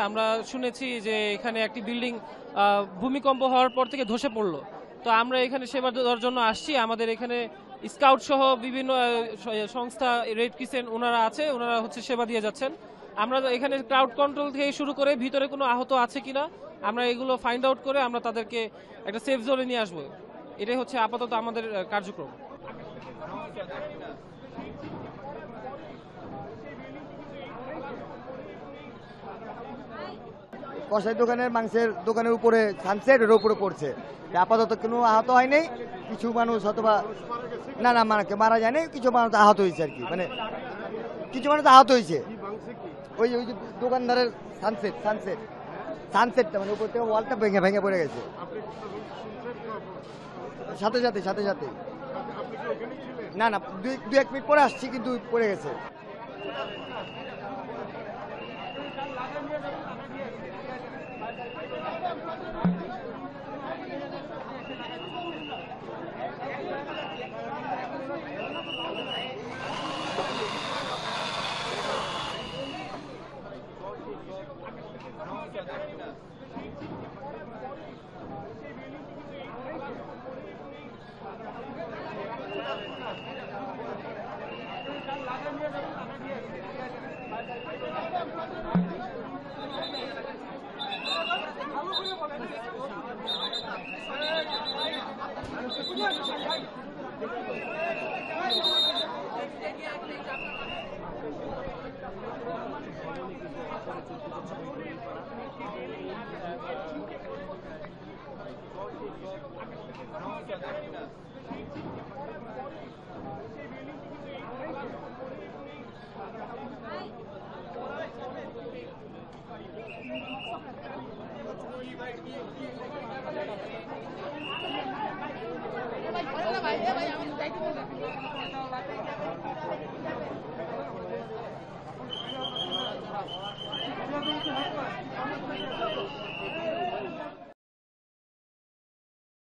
আমরা শুনেছি যে এখানে একটি বিল্ডিং ভূমিকম্প হওয়ার পর থেকে ধসে পড়লো। তো আমরা এখানে সেবা দেওয়ার জন্য আসছি। আমাদের এখানে স্কাউট সহ বিভিন্ন সংস্থা, রেড ক্রিসেন্ট ওনারা আছে, ওনারা হচ্ছে সেবা দিয়ে যাচ্ছেন। আমরা এখানে ক্রাউড কন্ট্রোল থেকে শুরু করে ভিতরে কোনো আহত আছে কিনা আমরা এগুলো ফাইন্ড আউট করে আমরা তাদেরকে একটা সেফ জোনে নিয়ে আসবো। এটাই হচ্ছে আপাতত আমাদের কার্যক্রম। কষাই দোকানের মাংসের দোকানের উপরে সানসেট এর উপরে পড়ছে। আপাতত কোনো আহত হয়নি, কিছু মানুষ অথবা না না মারা যায়নি, কিছু মানুষ আহত হয়েছে আর কি, মানে কিছু মানুষ আহত হয়েছে। ওই ওই যে দোকানদারের সানসেটটা মানে উপর থেকে ওয়ালটা ভেঙে ভেঙে পড়ে গেছে সাথে সাথে সাথে সাথে। না না, দুই এক মিনিট পরে আসছি, কিন্তু পড়ে গেছে। ভাই